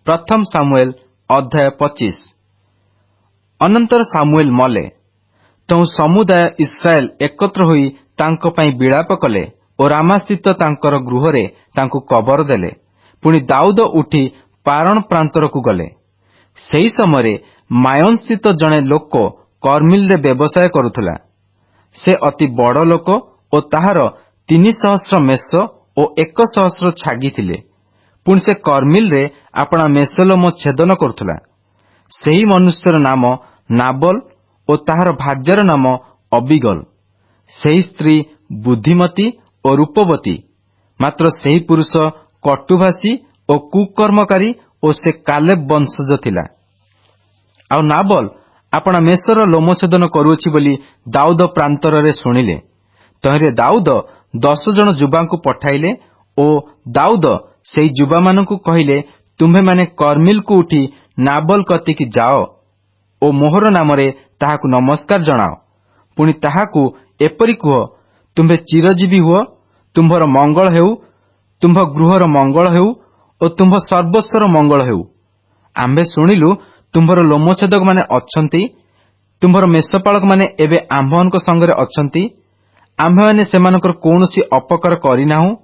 प्रथम सामुएल अध्याय 25। अनंतर सामुएल मले तहु समुदाय इस्राएल एकत्र होई तांको पई विलाप कले और रामास्थित तांकर गृहरे तांको कबर देले। पुणी दाऊद उठी पारण प्रांतर को गले। सेही समय मायोनस्थित जणे लोक कर्मिल रे व्यवसाय करुथला। से अति बड़ लोक और ताहार 300 मेष और 100 छागी थिले। पुणी से कर्मिल रे अपना मेषलोम छेदन करुथला। सेही मनुष्यर नाम नाबल और ताहार भार्यर नाम अबिगल। सेही स्त्री बुद्धिमती और रूपवती, मात्र सेही पुरुष कटुभाषी और कुकर्मकारी और से कालेब वंशज थिला। आउ नाबल अपना मेषर लोमछेदन करुछि बोली दाऊद प्रांतर रे शुणिले। तहिरे दाऊद 10 जन जुबांकु पठाइले और दाऊद सेही जुबा मानकु कहिले, तुम्हे माने कर्मिल को उठी नाबल कतिकी जाओ ओ मोहर नामरे ताहाकु नमस्कार जणाओ। पुणी ताहाकु एपरि कुह, तुम्हे चिरजीवी हुओ, तुम्भर मंगल हेउ, तुम्भ गृहर मंगल हेउ और तुम्भ सर्वस्वर मंगल हेउ। आम्भे शुणिलु तुम्भर लोमछेदक माने अछंती, तुम्भर मेषपालक माने एबे आम्भମାନଙ୍କ संगरे अछंती। आम्भे माने सेमानकर कोनोसी अपकार करिनाहु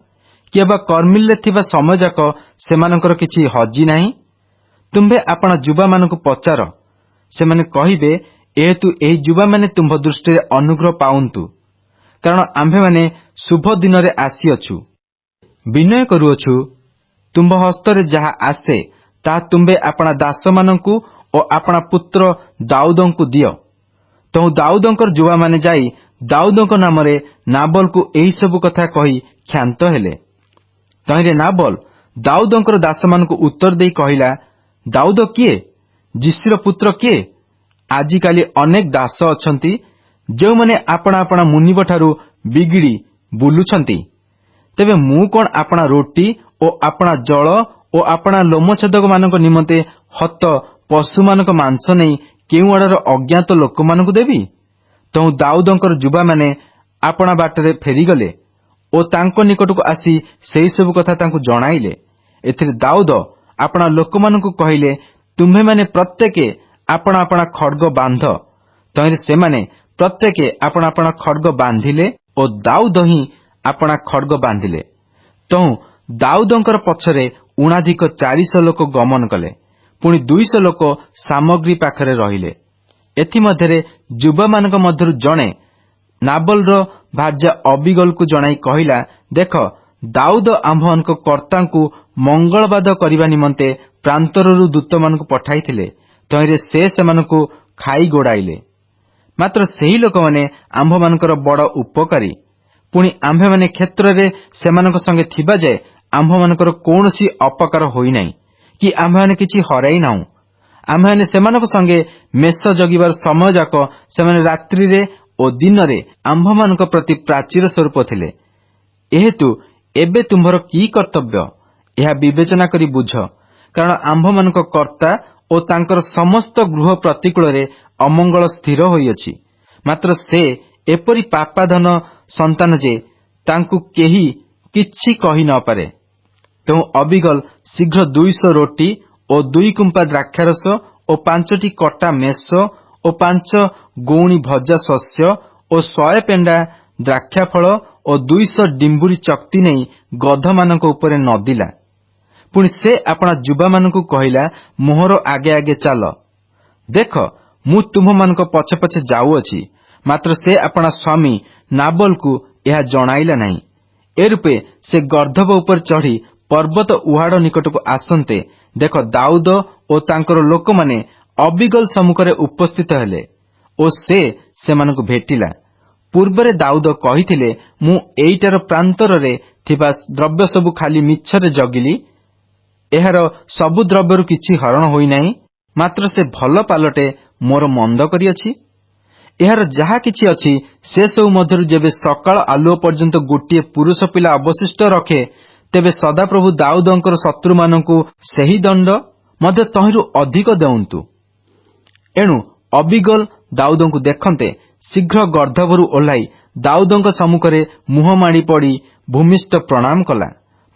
कि बा कर्मिले थिबा समय जाक सेमानकर किछि हजी नाही। तुम्भे आपना जुबा मानकु पचार, सेमाने कहिबे एहेतु एही जुबा माने तुम्भ दृष्टि अनुग्रह पाउंतु, कारण आम्भे माने शुभ दिन रे आसी अछु। विनय करूअछु, तुम्भ हस्तरे जहा आसे ता तुम्भे आपना दास मानकु और आपना पुत्र दाऊदंकु दियो। तहु दाऊदंकर जुबा माने जाई दाऊदंक नामरे नाबल को एही सब कथा कही ख्यात हेले। तहिरे नाबल दाऊदंकर दास मानकु उत्तर देई कहिला, दाऊद किए? जिस्र पुत्र किए? आजिकाली अनेक दास अछंती जो माने आपना आपना मुनिब ठारू बिगिड़ी बुलुछंती। तेबे मु कोन आपना रोटी और आपना जल और आपना लोमछेदक मानक निमंते हत पशु मानक मांस नहीं केउ आड़र अज्ञात लोक मानकु देवी? तहु दाऊदंकर जुबा माने आपना बाटरे फेरीगले और तांको निकटକୁ आसी सेही सब कथा तांको जणाइले। एथिरे दाऊद आपना लोक मानकु कहिले, तुम्हे माने प्रत्येके आपना आपना खड्ग बांध। तहिरे सेमाने प्रत्येके आपना आपना खड्ग बांधिले और दाऊद ही आपना खड्ग बांधिले। तहु दाऊदंकर पछरे उणाधिक 400 लोक गमन कले। पुणी 200 लोक सामग्री पाखरे रहिले। एथि मध्यरे जुबा मानक मध्यरु जणे नाबल रो भार्या अबिगल को जणाई कहिला, देख दाऊद आम्भମାନଙ୍କ कर्ताଙ୍କୁ मंगलवाद करिबा निमंते प्रांतरରୁ दूत मानकु पठाइथिले। तहिरे से सेमानकु खाई गोड़ाइले। मात्र सेही लोक माने आम्भମାନଙ୍କର बड़ उपकारी। पुणी आम्भे माने क्षेत्र रे सेमानक संगे थिबा जे आम्भମାନଙ୍କର कोनोसी अपकार होई नाही कि आम्भे माने किछि हराई नाउ। आम्भे माने सेमानक संगे मेष जगिबार समय जाक सेमाने रात्रि रे ओ दिन रे आम्भମାନଙ୍କ प्रति प्राचीर स्वरूप थिले। एहेतु एबे तुम्भर की कर्तव्य यह विवेचना करी बुझ, कारण आम्भମାନଙ୍କ कर्ता ओ तांकर समस्त गृह प्रतिकूल रे अमंगल स्थिर होइअछि। मात्र से एपरि पापाधन संतान जे तांकु केही किछि कहि न पारे। तेणु अबिगल शीघ्र 200 रोटी और 2 कुंपा द्राक्षारस और 5टी कटा मेष और 5 गौणी भजा शस्य और 100 पेंडा द्राक्षाफल और 200 डिम्बुरी चक्ति नहीं गध मानक उपरे नदिला। पुणी से अपना जुबा मानकु कहिला, मोहर आगे आगे चाल। देख मु तुम मानक पछे पछे जाउअछि। मात्र से अपना स्वामी नाबल को यह जणाइला नहीं। ए रूपे से गर्धब उपर चढ़ी पर्वत उहाड़ निकटକୁ आसन्ते देख दाऊद और तांकर लोक माने अबिगल सम्मुखरे उपस्थित हेले और से सेमानकु भेटिला। पूर्वरे दाऊद कहिथिले, मु एइटार प्रांतर रे थिबा द्रव्य सबु खाली मिच्छरे जगिली। एहार सबु द्रव्यरु किछि हरण होई नाही, मात्र से भल पालटे मोर मंद करिअछि। एहार जहा किछि अछि से सब मध्यरु जेबे सकाळ आलुओ पर्यंत गोटिए पुरुष पिला अवशिष्ट रखे, तेबे सदाप्रभु दाऊदंकर शत्रु मानकु सेही दंड मध्य तहिरु अधिक देउंतु। एणु अबिगल दाऊदंकु देखन्ते शीघ्र गर्धबरु ओह्लाई दाऊदंक सम्मुखरे मुह माड़ी पड़ी भूमिष्ठ प्रणाम कला।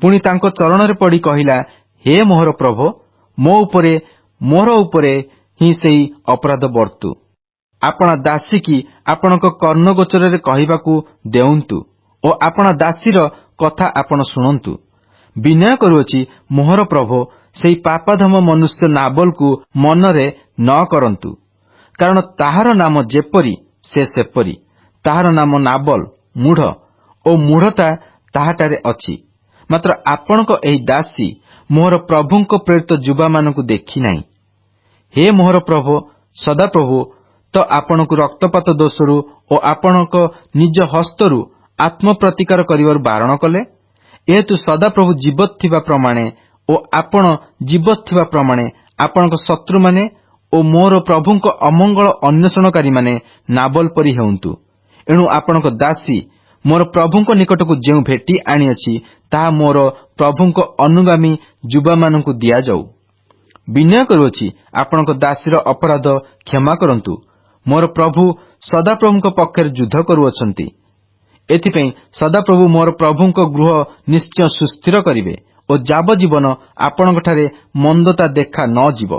पुणी तांको चरणरे पड़ी कहिला, हे मोहर प्रभु, ମୋ ଉପରେ ମୋର ଉପରେ ହିଁ ସେହି ଅପରାଧ ବର୍ତ୍ତୁ। ଆପଣ ଦାସୀକି ଆପଣଙ୍କ କର୍ଣ୍ଣଗୋଚରରେ କହିବାକୁ ଦେଉନ୍ତୁ ଓ ଆପଣ ଦାସୀର କଥା ଆପଣ ଶୁଣନ୍ତୁ। ବିନୟ କରୁଅଛି ମୋହର ପ୍ରଭୁ ସେହି ପାପାଧମ ମନୁଷ୍ୟ ନାବଲକୁ ମନରେ ନ କରନ୍ତୁ, କାରଣ ତାହାର ନାମ ଯେପରି ସେ ସେପରି। ତାହାର ନାମ ନାବଲ, ମୂଢ଼, ଓ ମୂଢ଼ତା ତାହାଠାରେ ଅଛି। ମାତ୍ର ଆପଣଙ୍କ ଏହି ଦାସୀ ମୋହର ପ୍ରଭୁଙ୍କ ପ୍ରେରିତ ଯୁବାମାନଙ୍କୁ ଦେଖି ନାହିଁ। ହେ ମୋହର ପ୍ରଭୁ ସଦାପ୍ରଭୁ ତ ଆପଣଙ୍କୁ ରକ୍ତପାତ ଦୋଷରୁ ଓ ଆପଣଙ୍କ ନିଜ ହସ୍ତରୁ ଆତ୍ମପ୍ରତିକାର କରିବାରୁ ବାରଣ କଲେ। ଏହେତୁ ସଦାପ୍ରଭୁ ଜୀବତ ଥିବା ପ୍ରମାଣେ ଓ ଆପଣ ଜୀବତ ଥିବା ପ୍ରମାଣେ ଆପଣଙ୍କ ଶତ୍ରୁମାନେ ଓ ମୋର ପ୍ରଭୁଙ୍କ ଅମଙ୍ଗଳ ଅନ୍ୱେଷଣକାରୀମାନେ ନାବଲ ପରି ହେଉନ୍ତୁ। ଏଣୁ ଆପଣଙ୍କ ଦାସୀ ମୋର ପ୍ରଭୁଙ୍କ ନିକଟକୁ ଯେଉଁ ଭେଟି ଆଣିଅଛି ତାହା ମୋର ପ୍ରଭୁଙ୍କ ଅନୁଗାମୀ ଯୁବାମାନଙ୍କୁ ଦିଆଯାଉ। ବିନୟ କରୁଅଛି ଆପଣଙ୍କ ଦାସୀର ଅପରାଧ କ୍ଷମା କରନ୍ତୁ। ମୋର ପ୍ରଭୁ ସଦାପ୍ରଭୁଙ୍କ ପକ୍ଷରେ ଯୁଦ୍ଧ କରୁଅଛନ୍ତି। ଏଥିପାଇଁ ସଦାପ୍ରଭୁ ମୋର ପ୍ରଭୁଙ୍କ ଗୃହ ନିଶ୍ଚୟ ସୁସ୍ଥିର କରିବେ ଓ ଯାବଜୀବନ ଆପଣଙ୍କଠାରେ ମନ୍ଦତା ଦେଖା ନ ଯିବ।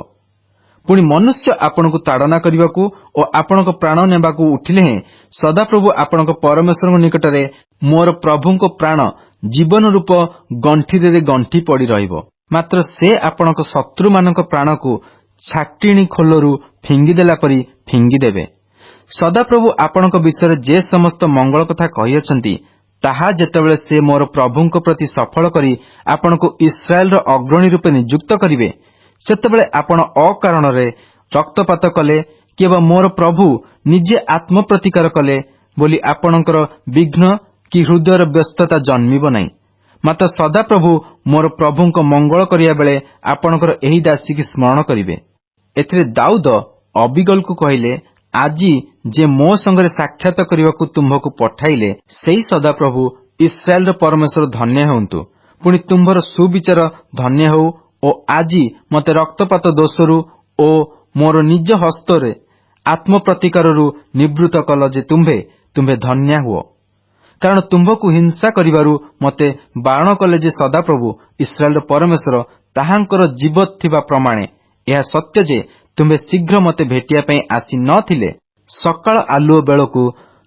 ପୁଣି ମନୁଷ୍ୟ ଆପଣଙ୍କୁ ତାଡ଼ନା କରିବାକୁ ଓ ଆପଣଙ୍କ ପ୍ରାଣ ନେବାକୁ ଉଠିଲେ ହେଁ ସଦାପ୍ରଭୁ ଆପଣଙ୍କ ପରମେଶ୍ୱରଙ୍କ ନିକଟରେ ମୋର ପ୍ରଭୁଙ୍କ ପ୍ରାଣ ଜୀବନ ରୂପ ଗଣ୍ଠିରେ ଗଣ୍ଠି ପଡ଼ି ରହିବ। ମାତ୍ର ସେ ଆପଣଙ୍କ ଶତ୍ରୁମାନଙ୍କ ପ୍ରାଣକୁ ଛାଟିଣି ଖୋଲରୁ ଫିଙ୍ଗିଦେଲା ପରି ଫିଙ୍ଗିଦେବେ। ସଦାପ୍ରଭୁ ଆପଣଙ୍କ ବିଷୟରେ ଯେ ସମସ୍ତ ମଙ୍ଗଳ କଥା କହିଅଛନ୍ତି ତାହା ଯେତେବେଳେ ସେ ମୋର ପ୍ରଭୁଙ୍କ ପ୍ରତି ସଫଳ କରି ଆପଣଙ୍କୁ ଇସ୍ରାଏଲର ଅଗ୍ରଣୀ ରୂପେ ନିଯୁକ୍ତ କରିବେ, ସେତେବେଳେ ଆପଣ ଅକାରଣରେ ରକ୍ତପାତ କଲେ କିମ୍ବା ମୋର ପ୍ରଭୁ ନିଜେ ଆତ୍ମପ୍ରତିକାର କଲେ ବୋଲି ଆପଣଙ୍କର ବିଘ୍ନ କି ହୃଦୟର ବ୍ୟସ୍ତତା ଜନ୍ମିବ ନାହିଁ। ମାତ୍ର ସଦାପ୍ରଭୁ ମୋର ପ୍ରଭୁଙ୍କ ମଙ୍ଗଳ କରିବା ବେଳେ ଆପଣଙ୍କର ଏହି ଦାସୀକି ସ୍ମରଣ କରିବେ। ଏଥିରେ ଦାଉଦ ଅବିଗଲକୁ କହିଲେ, ଆଜି ଯେ ମୋ ସଙ୍ଗରେ ସାକ୍ଷାତ କରିବାକୁ ତୁମ୍ଭକୁ ପଠାଇଲେ ସେହି ସଦାପ୍ରଭୁ ଇସ୍ରାଏଲର ପରମେଶ୍ୱର ଧନ୍ୟ ହୁଅନ୍ତୁ। ପୁଣି ତୁମ୍ଭର ସୁବିଚାର ଧନ୍ୟ ହେଉ ଓ ଆଜି ମୋତେ ରକ୍ତପାତ ଦୋଷରୁ ଓ ମୋର ନିଜ ହସ୍ତରେ ଆତ୍ମପ୍ରତିକାରରୁ ନିବୃତ୍ତ କଲ ଯେ ତୁମ୍ଭେ ଧନ୍ୟ ହୁଅ। କାରଣ ତୁମ୍ଭକୁ ହିଂସା କରିବାରୁ ମୋତେ ବାରଣ କଲେ ଯେ ସଦାପ୍ରଭୁ ଇସ୍ରାଏଲର ପରମେଶ୍ୱର ତାହାଙ୍କର ଜୀବତ ଥିବା ପ୍ରମାଣେ ଏହା ସତ୍ୟ ଯେ ତୁମ୍ଭେ ଶୀଘ୍ର ମୋତେ ଭେଟିବା ପାଇଁ ଆସି ନ ଥିଲେ ସକାଳ ଆଲୁଅ ବେଳକୁ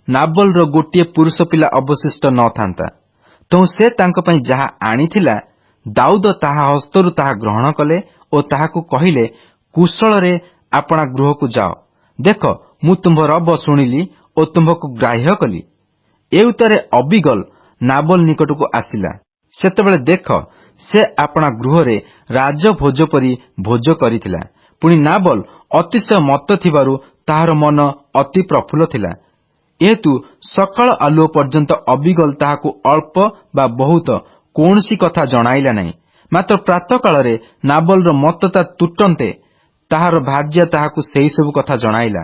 ନାବଲର ଗୋଟିଏ ପୁରୁଷ ପିଲା ଅବଶିଷ୍ଟ ନଥାନ୍ତା। ତେଣୁ ସେ ତାଙ୍କ ପାଇଁ ଯାହା ଆଣିଥିଲା ଦାଉଦ ତାହା ହସ୍ତରୁ ତାହା ଗ୍ରହଣ କଲେ ଓ ତାହାକୁ କହିଲେ, କୁଶଳରେ ଆପଣା ଗୃହକୁ ଯାଅ। ଦେଖ, ମୁଁ ତୁମ୍ଭ ରବ ଶୁଣିଲି ଓ ତୁମ୍ଭକୁ ଗ୍ରାହ୍ୟ କଲି। ଏ ଉତ୍ତାରେ ଅବିଗଲ ନାବଲ ନିକଟକୁ ଆସିଲା। ସେତେବେଳେ ଦେଖ, ସେ ଆପଣା ଗୃହରେ ରାଜଭୋଜ ପରି ଭୋଜ କରିଥିଲା। ପୁଣି ନାବଲ ଅତିଶୟ ମତ୍ତ ଥିବାରୁ ତାହାର ମନ ଅତି ପ୍ରଫୁଲ୍ଲ ଥିଲା। ଏହେତୁ ସକାଳ ଆଲୁଅ ପର୍ଯ୍ୟନ୍ତ ଅବିଗଲ ତାହାକୁ ଅଳ୍ପ ବା ବହୁତ କୌଣସି କଥା ଜଣାଇଲା ନାହିଁ। ମାତ୍ର ପ୍ରାତଃ କାଳରେ ନାବଲର ମତ୍ତତା ତୁଟନ୍ତେ ତାହାର ଭାର୍ଯ୍ୟା ତାହାକୁ ସେହିସବୁ କଥା ଜଣାଇଲା।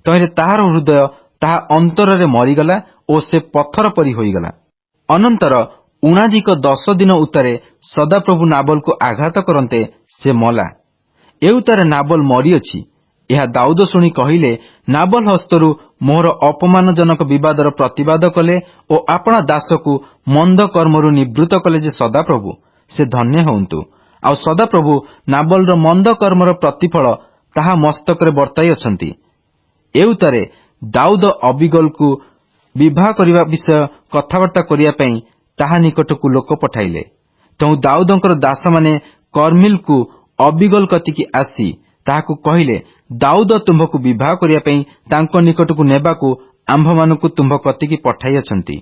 ତହିଁରେ ତାହାର ହୃଦୟ ତାହା ଅନ୍ତରରେ ମରିଗଲା ଓ ସେ ପଥର ପରି ହୋଇଗଲା। ଅନନ୍ତର ଉଣାଧିକ 10 ଦିନ ଉତ୍ତାରେ ସଦାପ୍ରଭୁ ନାବଲକୁ ଆଘାତ କରନ୍ତେ ସେ ମଲା। ଏ ଉତ୍ତାରେ ନାବଲ ମରିଅଛି। ଏହା ଦାଉଦ ଶୁଣି କହିଲେ, ନାବଲ ହସ୍ତରୁ ମୋହର ଅପମାନଜନକ ବିବାଦର ପ୍ରତିବାଦ କଲେ ଓ ଆପଣା ଦାସକୁ ମନ୍ଦ କର୍ମରୁ ନିବୃତ୍ତ କଲେ ଯେ ସଦାପ୍ରଭୁ ସେ ଧନ୍ୟ ହୁଅନ୍ତୁ। ଆଉ ସଦାପ୍ରଭୁ ନାବଲର ମନ୍ଦ କର୍ମର ପ୍ରତିଫଳ ତାହା ମସ୍ତକରେ ବର୍ତ୍ତାଇ ଅଛନ୍ତି। ଏ ଉତ୍ତାରେ ଦାଉଦ ଅବିଗଲକୁ ବିବାହ କରିବା ବିଷୟ କଥାବାର୍ତ୍ତା କରିବା ପାଇଁ ତାହା ନିକଟକୁ ଲୋକ ପଠାଇଲେ। ତେଣୁ ଦାଉଦଙ୍କର ଦାସମାନେ କର୍ମିଲକୁ ଅବିଗଲ କତିକି ଆସି ତାହାକୁ କହିଲେ, ଦାଉଦ ତୁମ୍ଭକୁ ବିବାହ କରିବା ପାଇଁ ତାଙ୍କ ନିକଟକୁ ନେବାକୁ ଆମ୍ଭମାନଙ୍କୁ ତୁମ୍ଭ କତିକି ପଠାଇଅଛନ୍ତି।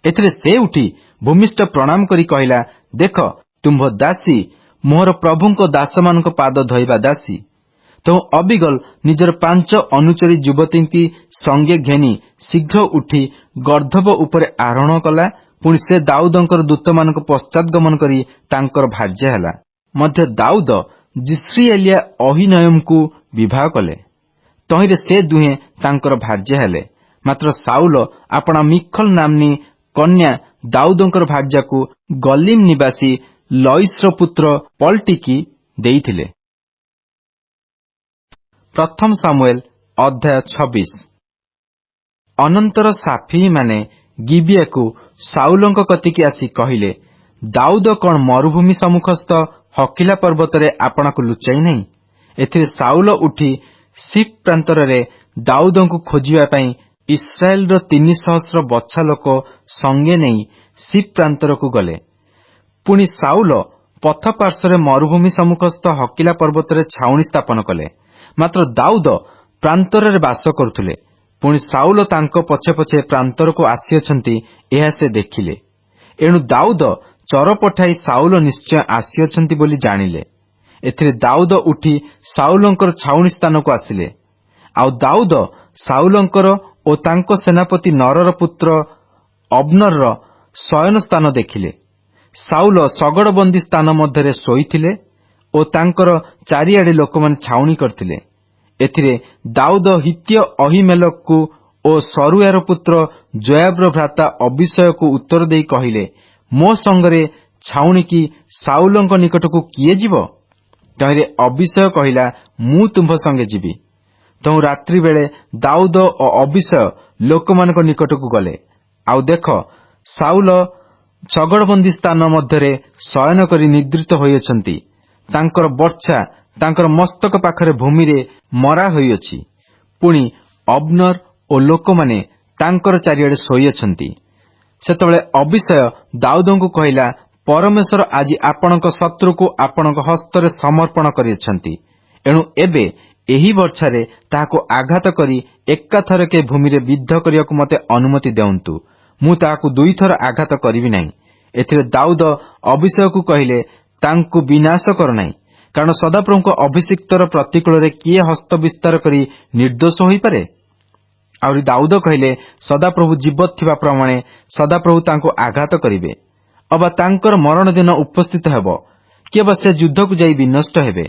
ଏଥିରେ ସେ ଉଠି ଭୂମିଷ୍ଠ ପ୍ରଣାମ କରି କହିଲା, ଦେଖ, ତୁମ୍ଭ ଦାସୀ ମୋହର ପ୍ରଭୁଙ୍କ ଦାସମାନଙ୍କ ପାଦ ଧୋଇବା ଦାସୀ। ତେଣୁ ଅବିଗଲ ନିଜର 5 ଅନୁଚରୀ ଯୁବତୀଙ୍କୁ ସଙ୍ଗେ ଘେନି ଶୀଘ୍ର ଉଠି ଗର୍ଦ୍ଧବ ଉପରେ ଆରୋହଣ କଲା। ପୁଣି ସେ ଦାଉଦଙ୍କର ଦୂତମାନଙ୍କ ପଶ୍ଚାତ ଗମନ କରି ତାଙ୍କର ଭାର୍ଯ୍ୟା ହେଲା। ମଧ୍ୟ ଦାଉଦ ଜିସ୍ରିଏଲିଆ ଅହିନୟମକୁ ବିବାହ କଲେ। ତହିଁରେ ସେ ଦୁହେଁ ତାଙ୍କର ଭାର୍ଯ୍ୟା ହେଲେ। ମାତ୍ର ସାଉଲ ଆପଣା ମିଖଲ ନାମ୍ନୀ କନ୍ୟା ଦାଉଦଙ୍କର ଭାର୍ଯ୍ୟାକୁ ଗଲିମ ନିବାସୀ ଲଇସ୍ର ପୁତ୍ର ପଲଟିକି ଦେଇଥିଲେ। ପ୍ରଥମ ସାମୁଏଲ ଅଧ୍ୟାୟ 26। ଅନନ୍ତର ସାଫିମାନେ ଗିବିଆକୁ ସାଉଲଙ୍କ କତିକି ଆସି କହିଲେ, ଦାଉଦ କଣ ମରୁଭୂମି ସମ୍ମୁଖସ୍ଥ ହକିଲା ପର୍ବତରେ ଆପଣଙ୍କୁ ଲୁଚାଇ ନାହିଁ। ଏଥିରେ ସାଉଲ ଉଠି ସିପ୍ ପ୍ରାନ୍ତରରେ ଦାଉଦଙ୍କୁ ଖୋଜିବା ପାଇଁ ଇସ୍ରାଏଲର 300 ବଛା ଲୋକ ସଙ୍ଗେ ନେଇ ସିପ୍ ପ୍ରାନ୍ତରକୁ ଗଲେ। ପୁଣି ସାଉଲ ପଥ ପାର୍ଶ୍ୱରେ ମରୁଭୂମି ସମ୍ମୁଖସ୍ଥ ହକିଲା ପର୍ବତରେ ଛାଉଣି ସ୍ଥାପନ କଲେ। ମାତ୍ର ଦାଉଦ ପ୍ରାନ୍ତରରେ ବାସ କରୁଥିଲେ। ପୁଣି ସାଉଲ ତାଙ୍କ ପଛେ ପଛେ ପ୍ରାନ୍ତରକୁ ଆସିଅଛନ୍ତି, ଏହା ସେ ଦେଖିଲେ। ଏଣୁ ଦାଉଦ ଚର ପଠାଇ ସାଉଲ ନିଶ୍ଚୟ ଆସିଅଛନ୍ତି ବୋଲି ଜାଣିଲେ। ଏଥିରେ ଦାଉଦ ଉଠି ସାଉଲଙ୍କର ଛାଉଣି ସ୍ଥାନକୁ ଆସିଲେ। ଆଉ ଦାଉଦ ସାଉଲଙ୍କର ଓ ତାଙ୍କ ସେନାପତି ନରର ପୁତ୍ର ଅବନରର ଶୟନ ସ୍ଥାନ ଦେଖିଲେ। ସାଉଲ ଶଗଡ଼ବନ୍ଦୀ ସ୍ଥାନ ମଧ୍ୟରେ ଶୋଇଥିଲେ ଓ ତାଙ୍କର ଚାରିଆଡ଼େ ଲୋକମାନେ ଛାଉଣି କରିଥିଲେ। ଏଥିରେ ଦାଉଦ ହିତ୍ୟ ଅହିମେଲକକୁ ଓ ସରୁୟାର ପୁତ୍ର ଯୋଆବର ଭ୍ରାତା ଅବିଷୟକୁ ଉତ୍ତର ଦେଇ କହିଲେ, ମୋ ସଙ୍ଗରେ ଛାଉଣିକି ସାଉଲଙ୍କ ନିକଟକୁ କିଏ ଯିବ? ତହିଁରେ ଅବିଷୟ କହିଲା, ମୁଁ ତୁମ୍ଭ ସଙ୍ଗେ ଯିବି। ତହୁଁ ରାତ୍ରି ବେଳେ ଦାଉଦ ଓ ଅବିଷୟ ଲୋକମାନଙ୍କ ନିକଟକୁ ଗଲେ। ଆଉ ଦେଖ, ସାଉଲ ଶଗଡ଼ବନ୍ଦୀ ସ୍ଥାନ ମଧ୍ୟରେ ଶୟନ କରି ନିଦ୍ରିତ ହୋଇଅଛନ୍ତି। ତାଙ୍କର ବର୍ଚ୍ଛା ତାଙ୍କର ମସ୍ତକ ପାଖରେ ଭୂମିରେ ମରା ହୋଇଅଛି। ପୁଣି ଅବନର ଓ ଲୋକମାନେ ତାଙ୍କର ଚାରିଆଡ଼େ ଶୋଇଅଛନ୍ତି। ସେତେବେଳେ ଅବିଷୟ ଦାଉଦଙ୍କୁ କହିଲା, ପରମେଶ୍ୱର ଆଜି ଆପଣଙ୍କ ଶତ୍ରୁକୁ ଆପଣଙ୍କ ହସ୍ତରେ ସମର୍ପଣ କରିଅଛନ୍ତି। ଏଣୁ ଏବେ ଏହି ବର୍ଚ୍ଛାରେ ତାହାକୁ ଆଘାତ କରି ଏକାଥରକେ ଭୂମିରେ ବିଦ୍ଧ କରିବାକୁ ମୋତେ ଅନୁମତି ଦିଅନ୍ତୁ। ମୁଁ ତାହାକୁ ଦୁଇଥର ଆଘାତ କରିବି ନାହିଁ। ଏଥିରେ ଦାଉଦ ଅବିଷୟକୁ କହିଲେ, ତାଙ୍କୁ ବିନାଶ କର ନାହିଁ, କାରଣ ସଦାପ୍ରଭୁଙ୍କ ଅଭିଷିକ୍ତର ପ୍ରତିକୂଳରେ କିଏ ହସ୍ତ ବିସ୍ତାର କରି ନିର୍ଦ୍ଦୋଷ ହୋଇପାରେ? ଆହୁରି ଦାଉଦ କହିଲେ, ସଦାପ୍ରଭୁ ଜୀବତ ଥିବା ପ୍ରମାଣେ ସଦାପ୍ରଭୁ ତାଙ୍କୁ ଆଘାତ କରିବେ, ଅବା ତାଙ୍କର ମରଣ ଦିନ ଉପସ୍ଥିତ ହେବ, କି ଅବା ସେ ଯୁଦ୍ଧକୁ ଯାଇ ବିନଷ୍ଟ ହେବେ।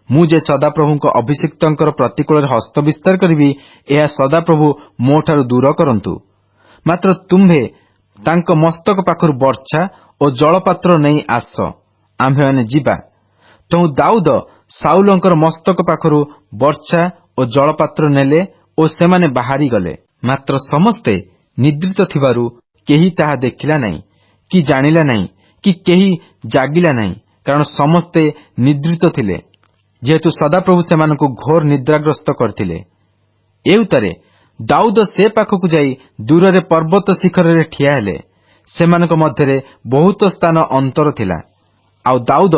ମୁଁ ଯେ ସଦାପ୍ରଭୁଙ୍କ ଅଭିଷିକ୍ତଙ୍କର ପ୍ରତିକୂଳରେ ହସ୍ତ ବିସ୍ତାର କରିବି, ଏହା ସଦାପ୍ରଭୁ ମୋଠାରୁ ଦୂର କରନ୍ତୁ। ମାତ୍ର ତୁମ୍ଭେ ତାଙ୍କ ମସ୍ତକ ପାଖରୁ ବର୍ଚ୍ଛା ଓ ଜଳପାତ୍ର ନେଇ ଆସ, ଆମ୍ଭେମାନେ ଯିବା। ତହୁଁ ଦାଉଦ ସାଉଲଙ୍କର ମସ୍ତକ ପାଖରୁ ବର୍ଚ୍ଛା ଓ ଜଳପାତ୍ର ନେଲେ ଓ ସେମାନେ ବାହାରିଗଲେ। ମାତ୍ର ସମସ୍ତେ ନିଦ୍ରିତ ଥିବାରୁ କେହି ତାହା ଦେଖିଲା ନାହିଁ, କି ଜାଣିଲା ନାହିଁ, କି କେହି ଜାଗିଲା ନାହିଁ, କାରଣ ସମସ୍ତେ ନିଦ୍ରିତ ଥିଲେ, ଯେହେତୁ ସଦାପ୍ରଭୁ ସେମାନଙ୍କୁ ଘୋର ନିଦ୍ରାଗ୍ରସ୍ତ କରିଥିଲେ। ଏଉତରେ ଦାଉଦ ସେ ପାଖକୁ ଯାଇ ଦୂରରେ ପର୍ବତ ଶିଖରରେ ଠିଆ ହେଲେ। ସେମାନଙ୍କ ମଧ୍ୟରେ ବହୁତ ସ୍ଥାନ ଅନ୍ତର ଥିଲା। ଆଉ ଦାଉଦ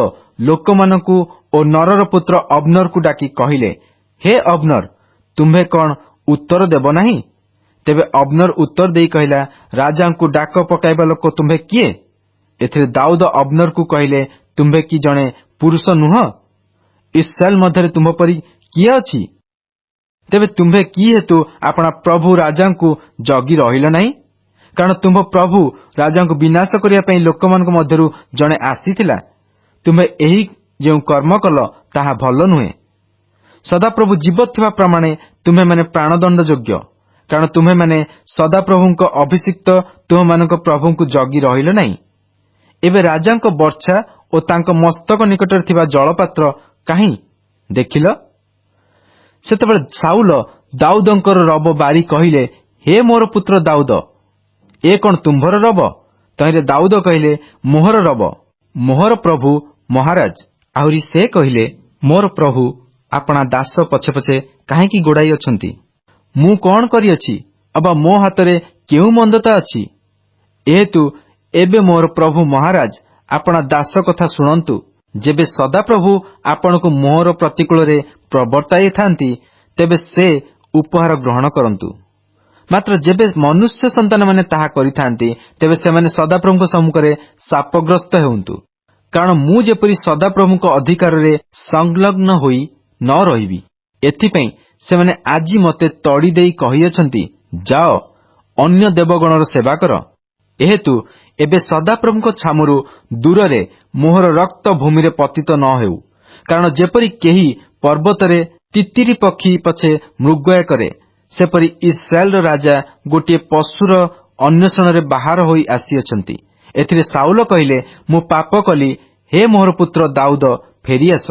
ଲୋକମାନଙ୍କୁ ଓ ନରର ପୁତ୍ର ଅବନରକୁ ଡାକି କହିଲେ, ହେ ଅବନର, ତୁମ୍ଭେ କଣ ଉତ୍ତର ଦେବ ନାହିଁ? ତେବେ ଅବନର ଉତ୍ତର ଦେଇ କହିଲା, ରାଜାଙ୍କୁ ଡାକ ପକାଇବା ଲୋକ ତୁମ୍ଭେ କିଏ? ଏଥିରେ ଦାଉଦ ଅବନରକୁ କହିଲେ, ତୁମ୍ଭେ କି ଜଣେ ପୁରୁଷ ନୁହଁ? ଇସ୍ରାଏଲ ମଧ୍ୟରେ ତୁମ୍ଭ ପରି କିଏ ଅଛି? ତେବେ ତୁମ୍ଭେ କି ହେତୁ ଆପଣା ପ୍ରଭୁ ରାଜାଙ୍କୁ ଜଗି ରହିଲ ନାହିଁ? କାରଣ ତୁମ୍ଭ ପ୍ରଭୁ ରାଜାଙ୍କୁ ବିନାଶ କରିବା ପାଇଁ ଲୋକମାନଙ୍କ ମଧ୍ୟରୁ ଜଣେ ଆସିଥିଲା। ତୁମ୍ଭେ ଏହି ଯେଉଁ କର୍ମ କଲ, ତାହା ଭଲ ନୁହେଁ। ସଦାପ୍ରଭୁ ଜୀବତ ଥିବା ପ୍ରମାଣେ ତୁମ୍ଭେମାନେ ପ୍ରାଣଦଣ୍ଡ ଯୋଗ୍ୟ, କାରଣ ତୁମ୍ଭେମାନେ ସଦାପ୍ରଭୁଙ୍କ ଅଭିଷିକ୍ତ ତୁମମାନଙ୍କ ପ୍ରଭୁଙ୍କୁ ଜଗି ରହିଲ ନାହିଁ। ଏବେ ରାଜାଙ୍କ ବର୍ଚ୍ଛା ଓ ତାଙ୍କ ମସ୍ତକ ନିକଟରେ ଥିବା ଜଳପାତ୍ର କାହିଁ ଦେଖିଲ? ସେତେବେଳେ ସାଉଲ ଦାଉଦଙ୍କର ରବ ବାରି କହିଲେ, ହେ ମୋର ପୁତ୍ର ଦାଉଦ, ଏ କଣ ତୁମ୍ଭର ରବ? ତହିଁରେ ଦାଉଦ କହିଲେ, ମୋହର ରବ, ମୋହର ପ୍ରଭୁ ମହାରାଜ। ଆହୁରି ସେ କହିଲେ, ମୋର ପ୍ରଭୁ ଆପଣା ଦାସ ପଛେ ପଛେ କାହିଁକି ଗୋଡ଼ାଇ ଅଛନ୍ତି? ମୁଁ କଣ କରିଅଛି, ଅବା ମୋ ହାତରେ କେଉଁ ମନ୍ଦତା ଅଛି? ଏହେତୁ ଏବେ ମୋର ପ୍ରଭୁ ମହାରାଜ ଆପଣା ଦାସ କଥା ଶୁଣନ୍ତୁ। ଯେବେ ସଦାପ୍ରଭୁ ଆପଣଙ୍କୁ ମୋହର ପ୍ରତିକୂଳରେ ପ୍ରବର୍ତ୍ତାଇଥାନ୍ତି, ତେବେ ସେ ଉପହାର ଗ୍ରହଣ କରନ୍ତୁ। ମାତ୍ର ଯେବେ ମନୁଷ୍ୟ ସନ୍ତାନମାନେ ତାହା କରିଥାନ୍ତି, ତେବେ ସେମାନେ ସଦାପ୍ରଭୁଙ୍କ ସମ୍ମୁଖରେ ଶାପଗ୍ରସ୍ତ ହେଉନ୍ତୁ। କାରଣ ମୁଁ ଯେପରି ସଦାପ୍ରଭୁଙ୍କ ଅଧିକାରରେ ସଂଲଗ୍ନ ହୋଇ ନ ରହିବି, ଏଥିପାଇଁ ସେମାନେ ଆଜି ମୋତେ ତଡ଼ି ଦେଇ କହିଅଛନ୍ତି, ଯାଅ, ଅନ୍ୟ ଦେବଗଣର ସେବା କର। ଏହେତୁ ଏବେ ସଦାପ୍ରଭୁଙ୍କ ଛାମୁରୁ ଦୂରରେ ମୋହର ରକ୍ତ ଭୂମିରେ ପତିତ ନ ହେଉ। କାରଣ ଯେପରି କେହି ପର୍ବତରେ ତିତିରି ପକ୍ଷୀ ପଛେ ମୃଗୟା କରେ, ସେପରି ଇସ୍ରାଏଲର ରାଜା ଗୋଟିଏ ପଶୁର ଅନ୍ୱେଷଣରେ ବାହାର ହୋଇ ଆସିଅଛନ୍ତି। ଏଥିରେ ସାଉଲ କହିଲେ, ମୁଁ ପାପ କଲି, ହେ ମୋହର ପୁତ୍ର ଦାଉଦ, ଫେରିଆସ।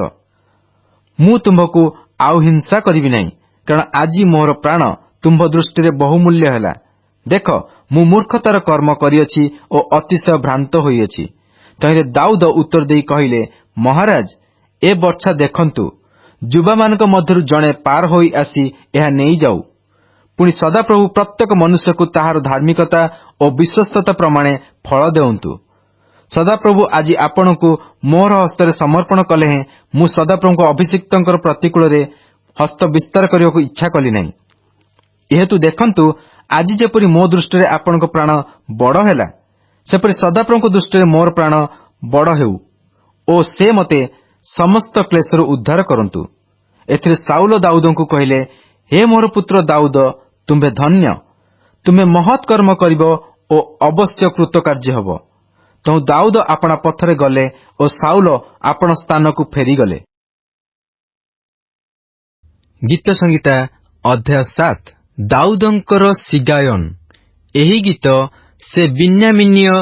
ମୁଁ ତୁମ୍ଭକୁ ଆଉ ହିଂସା କରିବି ନାହିଁ, କାରଣ ଆଜି ମୋହର ପ୍ରାଣ ତୁମ୍ଭ ଦୃଷ୍ଟିରେ ବହୁମୂଲ୍ୟ ହେଲା। ଦେଖ, ମୁଁ ମୂର୍ଖତାର କର୍ମ କରିଅଛି ଓ ଅତିଶୟ ଭ୍ରାନ୍ତ ହୋଇଅଛି। ତହିଁରେ ଦାଉଦ ଉତ୍ତର ଦେଇ କହିଲେ, ମହାରାଜ, ଏ ବର୍ଚ୍ଛା ଦେଖନ୍ତୁ, ଯୁବାମାନଙ୍କ ମଧ୍ୟରୁ ଜଣେ ପାର ହୋଇ ଆସି ଏହା ନେଇଯାଉ। ପୁଣି ସଦାପ୍ରଭୁ ପ୍ରତ୍ୟେକ ମନୁଷ୍ୟକୁ ତାହାର ଧାର୍ମିକତା ଓ ବିଶ୍ୱସ୍ତତା ପ୍ରମାଣେ ଫଳ ଦେଉନ୍ତୁ। ସଦାପ୍ରଭୁ ଆଜି ଆପଣଙ୍କୁ ମୋହର ହସ୍ତରେ ସମର୍ପଣ କଲେ ହେଁ ମୁଁ ସଦାପ୍ରଭୁଙ୍କ ଅଭିଷିକ୍ତଙ୍କର ପ୍ରତିକୂଳରେ ହସ୍ତ ବିସ୍ତାର କରିବାକୁ ଇଚ୍ଛା କଲି ନାହିଁ। ଏହେତୁ ଦେଖନ୍ତୁ, ଆଜି ଯେପରି ମୋ ଦୃଷ୍ଟିରେ ଆପଣଙ୍କ ପ୍ରାଣ ବଡ଼ ହେଲା, ସେପରି ସଦାପ୍ରଭୁଙ୍କ ଦୃଷ୍ଟିରେ ମୋର ପ୍ରାଣ ବଡ଼ ହେଉ ଓ ସେ ମୋତେ ସମସ୍ତ କ୍ଲେଶରୁ ଉଦ୍ଧାର କରନ୍ତୁ। ଏଥିରେ ସାଉଲ ଦାଉଦଙ୍କୁ କହିଲେ, ହେ ମୋର ପୁତ୍ର ଦାଉଦ, ତୁମ୍ଭେ ଧନ୍ୟ, ତୁମେ ମହତ୍ କର୍ମ କରିବ ଓ ଅବଶ୍ୟ କୃତକାର୍ଯ୍ୟ ହେବ। ତେଣୁ ଦାଉଦ ଆପଣା ପଥରେ ଗଲେ ଓ ସାଉଲ ଆପଣ ସ୍ଥାନକୁ ଫେରିଗଲେ। ଗୀତ ସଂହିତା ଅଧ୍ୟାୟ 7। ଦାଉଦଙ୍କର ସିଗାୟନ। ଏହି ଗୀତ ସେ ବିନ୍ୟାମିନୀୟ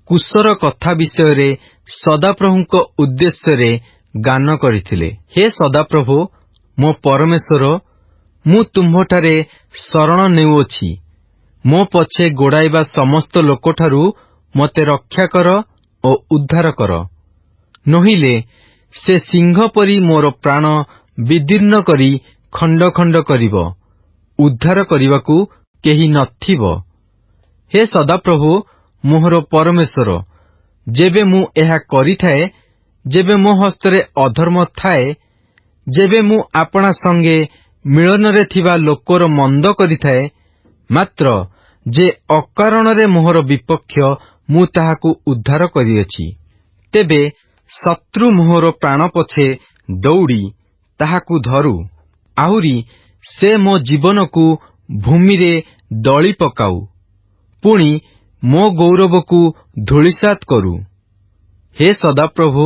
କୁଶର କଥା ବିଷୟରେ ସଦାପ୍ରଭୁଙ୍କ ଉଦ୍ଦେଶ୍ୟରେ ଗାନ କରିଥିଲେ। ହେ ସଦାପ୍ରଭୁ, ମୋ ପରମେଶ୍ୱର, ମୁଁ ତୁମ୍ଭଠାରେ ଶରଣ ନେଉଅଛି। ମୋ ପଛେ ଗୋଡ଼ାଇବା ସମସ୍ତ ଲୋକଠାରୁ ମୋତେ ରକ୍ଷା କର ଓ ଉଦ୍ଧାର କର। ନୋହିଲେ ସେ ସିଂହ ପରି ମୋର ପ୍ରାଣ ବିଦୀର୍ଣ୍ଣ କରି ଖଣ୍ଡ ଖଣ୍ଡ କରିବ, ଉଦ୍ଧାର କରିବାକୁ କେହି ନଥିବ। ହେ ସଦାପ୍ରଭୁ, ମୋହର ପରମେଶ୍ୱର, ଯେବେ ମୁଁ ଏହା କରିଥାଏ, ଯେବେ ମୋ ହସ୍ତରେ ଅଧର୍ମ ଥାଏ, ଯେବେ ମୁଁ ଆପଣା ସଙ୍ଗେ ମିଳନରେ ଥିବା ଲୋକର ମନ୍ଦ କରିଥାଏ, ମାତ୍ର ଯେ ଅକାରଣରେ ମୋହର ବିପକ୍ଷ, ମୁଁ ତାହାକୁ ଉଦ୍ଧାର କରିଅଛି, ତେବେ ଶତ୍ରୁ ମୋହର ପ୍ରାଣ ପଛେ ଦୌଡ଼ି ତାହାକୁ ଧରୁ। ଆହୁରି ସେ ମୋ ଜୀବନକୁ ଭୂମିରେ ଦଳି ପକାଉ, ପୁଣି ମୋ ଗୌରବକୁ ଧୂଳିସାତ କରୁ। ହେ ସଦାପ୍ରଭୁ,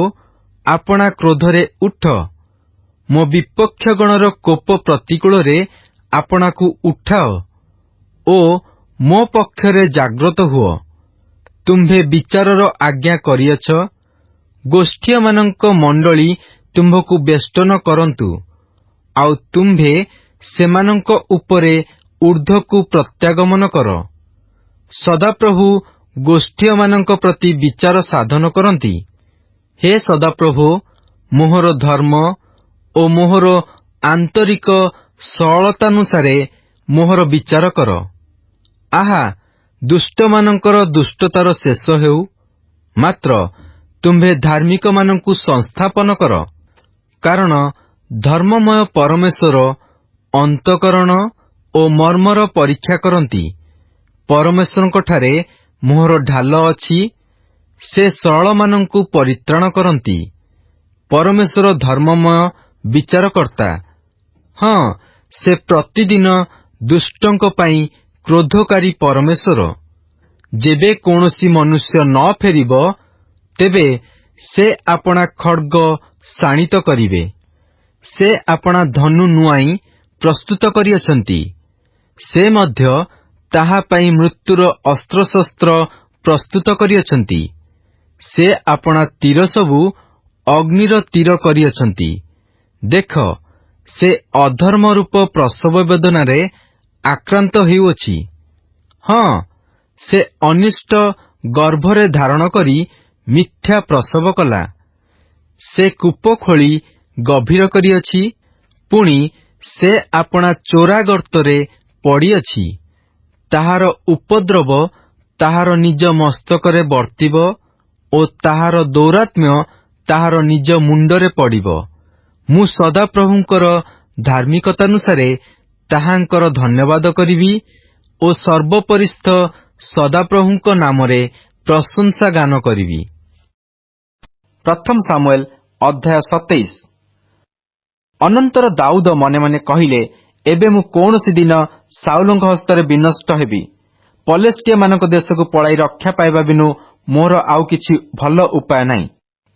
ଆପଣା କ୍ରୋଧରେ ଉଠ, ମୋ ବିପକ୍ଷଗଣର କୋପ ପ୍ରତିକୂଳରେ ଆପଣାକୁ ଉଠାଅ ଓ ମୋ ପକ୍ଷରେ ଜାଗ୍ରତ ହୁଅ। ତୁମ୍ଭେ ବିଚାରର ଆଜ୍ଞା କରିଅଛ, ଗୋଷ୍ଠୀୟମାନଙ୍କ ମଣ୍ଡଳୀ ତୁମ୍ଭକୁ ବେଷ୍ଟନ କରନ୍ତୁ, ଆଉ ତୁମ୍ଭେ ସେମାନଙ୍କ ଉପରେ ଊର୍ଦ୍ଧ୍ୱକୁ ପ୍ରତ୍ୟାଗମନ କର। ସଦାପ୍ରଭୁ ଗୋଷ୍ଠୀୟମାନଙ୍କ ପ୍ରତି ବିଚାର ସାଧନ କରନ୍ତି। ହେ ସଦାପ୍ରଭୁ, ମୋହର ଧର୍ମ ଓ ମୋହର ଆନ୍ତରିକ ସରଳତାନୁସାରେ ମୋହର ବିଚାର କର। ଆହା, ଦୁଷ୍ଟମାନଙ୍କର ଦୁଷ୍ଟତାର ଶେଷ ହେଉ, ମାତ୍ର ତୁମ୍ଭେ ଧାର୍ମିକମାନଙ୍କୁ ସଂସ୍ଥାପନ କର। କାରଣ ଧର୍ମମୟ ପରମେଶ୍ୱର ଅନ୍ତଃକରଣ ଓ ମର୍ମର ପରୀକ୍ଷା କରନ୍ତି। ପରମେଶ୍ୱରଙ୍କଠାରେ ମୋହର ଢାଲ ଅଛି, ସେ ସରଳମାନଙ୍କୁ ପରିତ୍ରାଣ କରନ୍ତି। ପରମେଶ୍ୱର ଧର୍ମମୟ ବିଚାରକର୍ତ୍ତା। ହଁ, ସେ ପ୍ରତିଦିନ ଦୁଷ୍ଟଙ୍କ ପାଇଁ କ୍ରୋଧକାରୀ ପରମେଶ୍ୱର। ଯେବେ କୌଣସି ମନୁଷ୍ୟ ନ ଫେରିବ, ତେବେ ସେ ଆପଣା ଖଡ୍ଗ ଶାଣିତ କରିବେ। ସେ ଆପଣା ଧନୁ ନୁଆଇଁ ପ୍ରସ୍ତୁତ କରିଅଛନ୍ତି, ସେ ମଧ୍ୟ ତାହା ପାଇଁ ମୃତ୍ୟୁର ଅସ୍ତ୍ରଶସ୍ତ୍ର ପ୍ରସ୍ତୁତ କରିଅଛନ୍ତି। ସେ ଆପଣା ତୀର ସବୁ ଅଗ୍ନିର ତୀର କରିଅଛନ୍ତି। ଦେଖ, ସେ ଅଧର୍ମ ରୂପ ପ୍ରସବ ବେଦନାରେ ଆକ୍ରାନ୍ତ ହେଉଅଛି। ହଁ, ସେ ଅନିଷ୍ଟ ଗର୍ଭରେ ଧାରଣ କରି ମିଥ୍ୟା ପ୍ରସବ କଲା। ସେ କୂପ ଖୋଳି ଗଭୀର କରିଅଛି, ପୁଣି ସେ ଆପଣା ଚୋରା ଗର୍ତ୍ତରେ ପଡ଼ିଅଛି। ତାହାର ଉପଦ୍ରବ ତାହାର ନିଜ ମସ୍ତକରେ ବର୍ତ୍ତିବ ଓ ତାହାର ଦୌରାତ୍ମ୍ୟ ତାହାର ନିଜ ମୁଣ୍ଡରେ ପଡ଼ିବ। ମୁଁ ସଦାପ୍ରଭୁଙ୍କର ଧାର୍ମିକତାନୁସାରେ ତାହାଙ୍କର ଧନ୍ୟବାଦ କରିବି ଓ ସର୍ବୋପରିସ୍ଥ ସଦାପ୍ରଭୁଙ୍କ ନାମରେ ପ୍ରଶଂସା ଗାନ କରିବି। ପ୍ରଥମ ସାମୁଏଲ ଅଧ୍ୟାୟ 27। ଅନନ୍ତର ଦାଉଦ ମନେ ମନେ କହିଲେ, ଏବେ ମୁଁ କୌଣସି ଦିନ ସାଉଲଙ୍କ ହସ୍ତରେ ବିନଷ୍ଟ ହେବି। ପଲେଷ୍ଟିଆମାନଙ୍କ ଦେଶକୁ ପଳାଇ ରକ୍ଷା ପାଇବା ବିନୁ ମୋର ଆଉ କିଛି ଭଲ ଉପାୟ ନାହିଁ।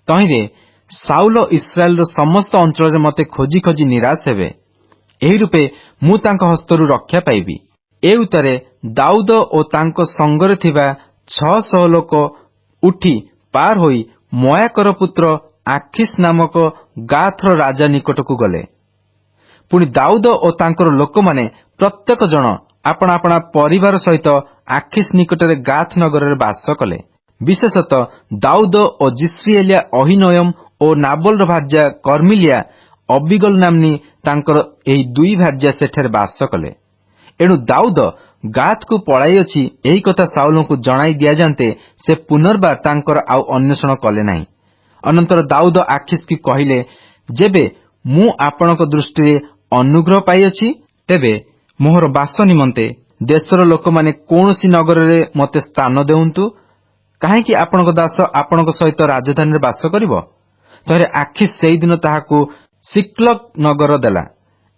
ତହିଁରେ ସାଉଲ ଇସ୍ରାଏଲର ସମସ୍ତ ଅଞ୍ଚଳରେ ମୋତେ ଖୋଜି ଖୋଜି ନିରାଶ ହେବେ। ଏହି ରୂପେ ମୁଁ ତାଙ୍କ ହସ୍ତରୁ ରକ୍ଷା ପାଇବି। ଏ ଉତ୍ତାରେ ଦାଉଦ ଓ ତାଙ୍କ ସଙ୍ଗରେ ଥିବା 600 ଲୋକ ଉଠି ପାର ହୋଇ ମୟାକର ପୁତ୍ର ଆଖିସ୍ ନାମକ ଗାଥର ରାଜା ନିକଟକୁ ଗଲେ। ପୁଣି ଦାଉଦ ଓ ତାଙ୍କର ଲୋକମାନେ ପ୍ରତ୍ୟେକ ଜଣ ଆପଣା ଆପଣା ପରିବାର ସହିତ ଆଖିସ୍ ନିକଟରେ ଗାଥ ନଗରରେ ବାସ କଲେ। ବିଶେଷତଃ ଦାଉଦ ଓ ଜିସ୍ରିଏଲିଆ ଅହିନୋୟମ ଓ ନାବଲର ଭାର୍ଯ୍ୟା କର୍ମିଲିଆ ଅବିଗଲ ନାମ୍ନୀ ତାଙ୍କର ଏହି ଦୁଇ ଭାର୍ଯ୍ୟା ସେଠାରେ ବାସ କଲେ। ଏଣୁ ଦାଉଦ ଗାଥକୁ ପଳାଇଅଛି ଏହି କଥା ସାଉଲଙ୍କୁ ଜଣାଇ ଦିଆଯାନ୍ତେ ସେ ପୁନର୍ବାର ତାଙ୍କର ଆଉ ଅନ୍ୱେଷଣ କଲେ ନାହିଁ। ଅନନ୍ତର ଦାଉଦ ଆଖିସ୍କି କହିଲେ, ଯେବେ ମୁଁ ଆପଣଙ୍କ ଦୃଷ୍ଟିରେ ଅନୁଗ୍ରହ ପାଇଅଛି, ତେବେ ମୋହର ବାସ ନିମନ୍ତେ ଦେଶର ଲୋକମାନେ କୌଣସି ନଗରରେ ମୋତେ ସ୍ଥାନ ଦେଉନ୍ତୁ। କାହିଁକି ଆପଣଙ୍କ ଦାସ ଆପଣଙ୍କ ସହିତ ରାଜଧାନୀରେ ବାସ କରିବ? ତହିଁରେ ଆଖିସ୍ ସେହିଦିନ ତାହାକୁ ସିକ୍ଲଗ ନଗର ଦେଲା।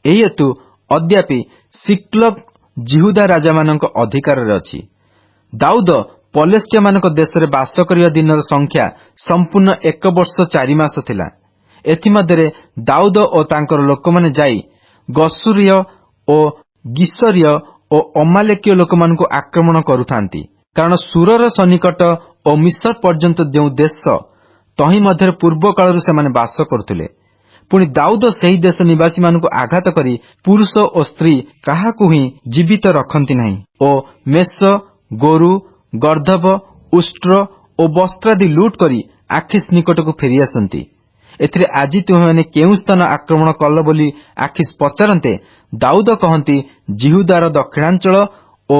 ଏହି ହେତୁ ଅଦ୍ୟାପି ସିକ୍ଲଗ ଜିହୁଦା ରାଜାମାନଙ୍କ ଅଧିକାରରେ ଅଛି। ଦାଉଦ ପଲେଷ୍ଟିଆମାନଙ୍କ ଦେଶରେ ବାସ କରିବା ଦିନର ସଂଖ୍ୟା ସମ୍ପୂର୍ଣ୍ଣ 1 ବର୍ଷ 4 ମାସ ଥିଲା। ଏଥିମଧ୍ୟରେ ଦାଉଦ ଓ ତାଙ୍କର ଲୋକମାନେ ଯାଇ ଗଶୁରୀୟ ଓ ଗିସରୀୟ ଓ ଅମାଲେକୀୟ ଲୋକମାନଙ୍କୁ ଆକ୍ରମଣ କରୁଥାନ୍ତି। କାରଣ ସୁରର ସନ୍ନିକଟ ଓ ମିଶର ପର୍ଯ୍ୟନ୍ତ ଯେଉଁ ଦେଶ, ତହିଁ ମଧ୍ୟରେ ପୂର୍ବ କାଳରୁ ସେମାନେ ବାସ କରୁଥିଲେ। ପୁଣି ଦାଉଦ ସେହି ଦେଶ ନିବାସୀମାନଙ୍କୁ ଆଘାତ କରି ପୁରୁଷ ଓ ସ୍ତ୍ରୀ କାହାକୁ ହିଁ ଜୀବିତ ରଖନ୍ତି ନାହିଁ ଓ ମେଷ, ଗୋରୁ, ଗର୍ଦ୍ଧବ, ଉଷ୍ଟ୍ର ଓ ବସ୍ତ୍ରାଦି ଲୁଟ୍ କରି ଆଖିସ୍ ନିକଟକୁ ଫେରିଆସନ୍ତି। ଏଥିରେ ଆଜି ତୁମେମାନେ କେଉଁ ସ୍ଥାନ ଆକ୍ରମଣ କଲ ବୋଲି ଆଖିସ୍ ପଚାରନ୍ତେ, ଦାଉଦ କହନ୍ତି, ଜିହୁଦାର ଦକ୍ଷିଣାଞ୍ଚଳ ଓ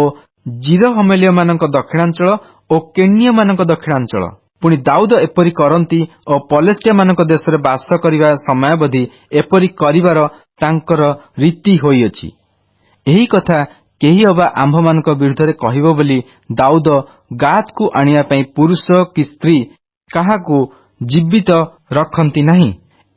ଜିରହମେଲିୟମାନଙ୍କ ଦକ୍ଷିଣାଞ୍ଚଳ ଓ କେନିୟମାନଙ୍କ ଦକ୍ଷିଣାଞ୍ଚଳ। ପୁଣି ଦାଉଦ ଏପରି କରନ୍ତି ଓ ପଲେଷ୍ଟିଆମାନଙ୍କ ଦେଶରେ ବାସ କରିବା ସମୟାବଧି ଏପରି କରିବାର ତାଙ୍କର ରୀତି ହୋଇଅଛି। ଏହି କଥା କେହି ଅବା ଆମ୍ଭମାନଙ୍କ ବିରୁଦ୍ଧରେ କହିବ ବୋଲି ଦାଉଦ ଗାଥକୁ ଆଣିବା ପାଇଁ ପୁରୁଷ କି ସ୍ତ୍ରୀ କାହାକୁ ଜୀବିତ ରଖନ୍ତି ନାହିଁ।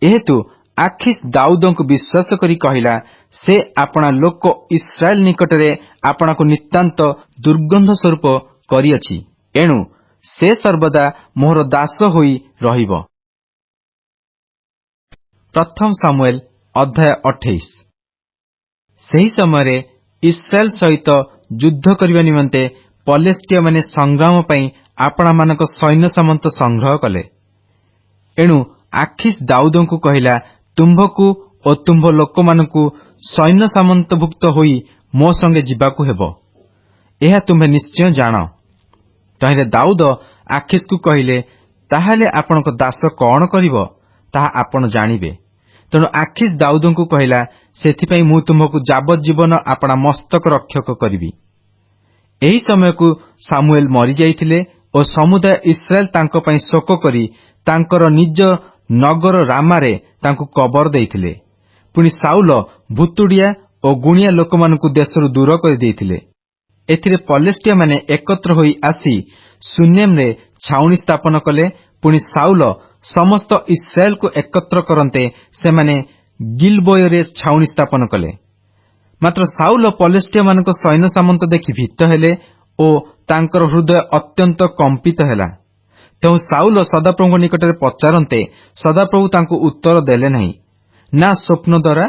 ଏହେତୁ ଆଖିସ୍ ଦାଉଦଙ୍କୁ ବିଶ୍ୱାସ କରି କହିଲା, ସେ ଆପଣା ଲୋକ ଇସ୍ରାଏଲ ନିକଟରେ ଆପଣାକୁ ନିତାନ୍ତ ଦୁର୍ଗନ୍ଧ ସ୍ୱରୂପ କରିଅଛି। ଏଣୁ ସେ ସର୍ବଦା ମୋହର ଦାସ ହୋଇ ରହିବ। ପ୍ରଥମ ସାମୁଏଲ ଅଧ୍ୟାୟ 28। ସେହି ସମୟରେ ଇସ୍ରାଏଲ ସହିତ ଯୁଦ୍ଧ କରିବା ନିମନ୍ତେ ପଲେଷ୍ଟିଆମାନେ ସଂଗ୍ରାମ ପାଇଁ ଆପଣାମାନଙ୍କ ସୈନ୍ୟ ସାମନ୍ତ ସଂଗ୍ରହ କଲେ। ଏଣୁ ଆଖିସ୍ ଦାଉଦଙ୍କୁ କହିଲା, ତୁମ୍ଭକୁ ଓ ତୁମ୍ଭ ଲୋକମାନଙ୍କୁ ସୈନ୍ୟ ସାମନ୍ତଭୁକ୍ତ ହୋଇ ମୋ ସଙ୍ଗେ ଯିବାକୁ ହେବ। ଏହା ତୁମ୍ଭେ ନିଶ୍ଚୟ ଜାଣ। ତହିଁରେ ଦାଉଦ ଆଖିସ୍କୁ କହିଲେ, ତାହେଲେ ଆପଣଙ୍କ ଦାସ କଣ କରିବ, ତାହା ଆପଣ ଜାଣିବେ। ତେଣୁ ଆଖିସ୍ ଦାଉଦଙ୍କୁ କହିଲା, ସେଥିପାଇଁ ମୁଁ ତୁମ୍ଭକୁ ଯାବଜ୍ଜୀବନ ଆପଣା ମସ୍ତକ ରକ୍ଷକ କରିବି। ଏହି ସମୟକୁ ସାମୁଏଲ ମରିଯାଇଥିଲେ ଓ ସମୁଦାୟ ଇସ୍ରାଏଲ ତାଙ୍କ ପାଇଁ ଶୋକ କରି ତାଙ୍କର ନିଜ ନଗର ରାମାରେ ତାଙ୍କୁ କବର ଦେଇଥିଲେ। ପୁଣି ସାଉଲ ଭୁତୁଡ଼ିଆ ଓ ଗୁଣିଆ ଲୋକମାନଙ୍କୁ ଦେଶରୁ ଦୂର କରିଦେଇଥିଲେ। ଏଥିରେ ପଲେଷ୍ଟିଆମାନେ ଏକତ୍ର ହୋଇ ଆସି ଶୁନେମରେ ଛାଉଣି ସ୍ଥାପନ କଲେ। ପୁଣି ସାଉଲ ସମସ୍ତ ଇସ୍ରାଏଲକୁ ଏକତ୍ର କରନ୍ତେ ସେମାନେ ଗିଲବୋୟରେ ଛାଉଣି ସ୍ଥାପନ କଲେ। ମାତ୍ର ସାଉଲ ପଲେଷ୍ଟିଆମାନଙ୍କ ସୈନ୍ୟ ସାମନ୍ତ ଦେଖି ଭୀତ ହେଲେ ଓ ତାଙ୍କର ହୃଦୟ ଅତ୍ୟନ୍ତ କମ୍ପିତ ହେଲା। ତେଣୁ ସାଉଲ ସଦାପ୍ରଭୁଙ୍କ ନିକଟରେ ପଚାରନ୍ତେ ସଦାପ୍ରଭୁ ତାଙ୍କୁ ଉତ୍ତର ଦେଲେ ନାହିଁ, ନା ସ୍ୱପ୍ନ ଦ୍ୱାରା,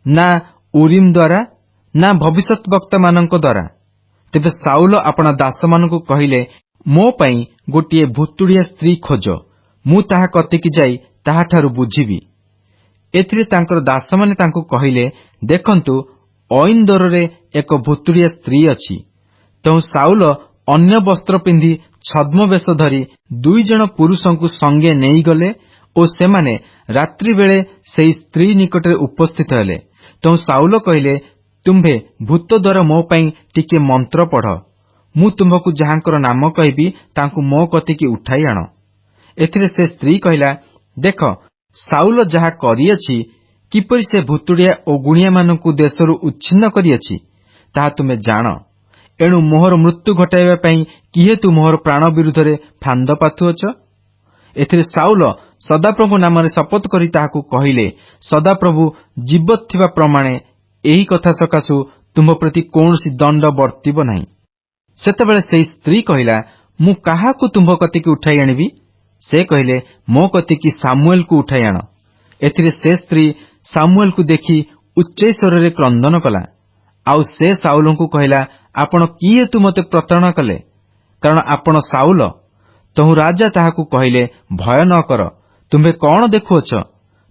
ନା ଉରିମ୍ ଦ୍ୱାରା, ନା ଭବିଷ୍ୟତ ବକ୍ତାମାନଙ୍କ ଦ୍ୱାରା। ତେବେ ସାଉଲ ଆପଣା ଦାସମାନଙ୍କୁ କହିଲେ, ମୋ ପାଇଁ ଗୋଟିଏ ଭୁତୁଡ଼ିଆ ସ୍ତ୍ରୀ ଖୋଜ, ମୁଁ ତାହା କତିକି ଯାଇ ତାହାଠାରୁ ବୁଝିବି। ଏଥିରେ ତାଙ୍କର ଦାସମାନେ ତାଙ୍କୁ କହିଲେ, ଦେଖନ୍ତୁ, ଅଇନ୍ଦୋରରେ ଏକ ଭୁତୁଡ଼ିଆ ସ୍ତ୍ରୀ ଅଛି। ତେଣୁ ସାଉଲ ଅନ୍ୟ ବସ୍ତ୍ର ପିନ୍ଧି ଛଦ୍ମବେଶ ଧରି 2 ଜଣ ପୁରୁଷଙ୍କୁ ସଙ୍ଗେ ନେଇଗଲେ ଓ ସେମାନେ ରାତ୍ରି ବେଳେ ସେହି ସ୍ତ୍ରୀ ନିକଟରେ ଉପସ୍ଥିତ ହେଲେ। ତେଣୁ ସାଉଲ କହିଲେ, ତୁମ୍ଭେ ଭୂତ ଦ୍ୱାରା ମୋ ପାଇଁ ଟିକିଏ ମନ୍ତ୍ର ପଢ଼, ମୁଁ ତୁମ୍ଭକୁ ଯାହାଙ୍କର ନାମ କହିବି ତାଙ୍କୁ ମୋ କତିକି ଉଠାଇ ଆଣ। ଏଥିରେ ସେ ସ୍ତ୍ରୀ କହିଲା, ଦେଖ, ସାଉଲ ଯାହା କରିଅଛି, କିପରି ସେ ଭୁତୁଡ଼ିଆ ଓ ଗୁଣିଆମାନଙ୍କୁ ଦେଶରୁ ଉଚ୍ଛିନ୍ନ କରିଅଛି, ତାହା ତୁମେ ଜାଣ। ଏଣୁ ମୋହର ମୃତ୍ୟୁ ଘଟାଇବା ପାଇଁ କିହେତୁ ମୋହର ପ୍ରାଣ ବିରୁଦ୍ଧରେ ଫାନ୍ଦ ପାତୁଅଛ? ଏଥିରେ ସାଉଲ ସଦାପ୍ରଭୁ ନାମରେ ଶପଥ କରି ତାହାକୁ କହିଲେ, ସଦାପ୍ରଭୁ ଜୀବତ ଥିବା ପ୍ରମାଣେ ଏହି କଥା ସକାଶୁ ତୁମ୍ଭ ପ୍ରତି କୌଣସି ଦଣ୍ଡ ବର୍ତ୍ତିବ ନାହିଁ। ସେତେବେଳେ ସେହି ସ୍ତ୍ରୀ କହିଲା, ମୁଁ କାହାକୁ ତୁମ୍ଭ କତିକି ଉଠାଇ ଆଣିବି? ସେ କହିଲେ, ମୋ କତିକି ସାମୁଏଲକୁ ଉଠାଇ ଆଣ। ଏଥିରେ ସେ ସ୍ତ୍ରୀ ସାମୁଏଲକୁ ଦେଖି ଉଚ୍ଚୈଃସ୍ୱରରେ କ୍ରନ୍ଦନ କଲା। ଆଉ ସେ ସାଉଲଙ୍କୁ କହିଲା, ଆପଣ କି ହେତୁ ମୋତେ ପ୍ରତାରଣା କଲେ? କାରଣ ଆପଣ ସାଉଲ। ତହୁଁ ରାଜା ତାହାକୁ କହିଲେ, ଭୟ ନ କର, ତୁମ୍ଭେ କଣ ଦେଖୁଅଛ?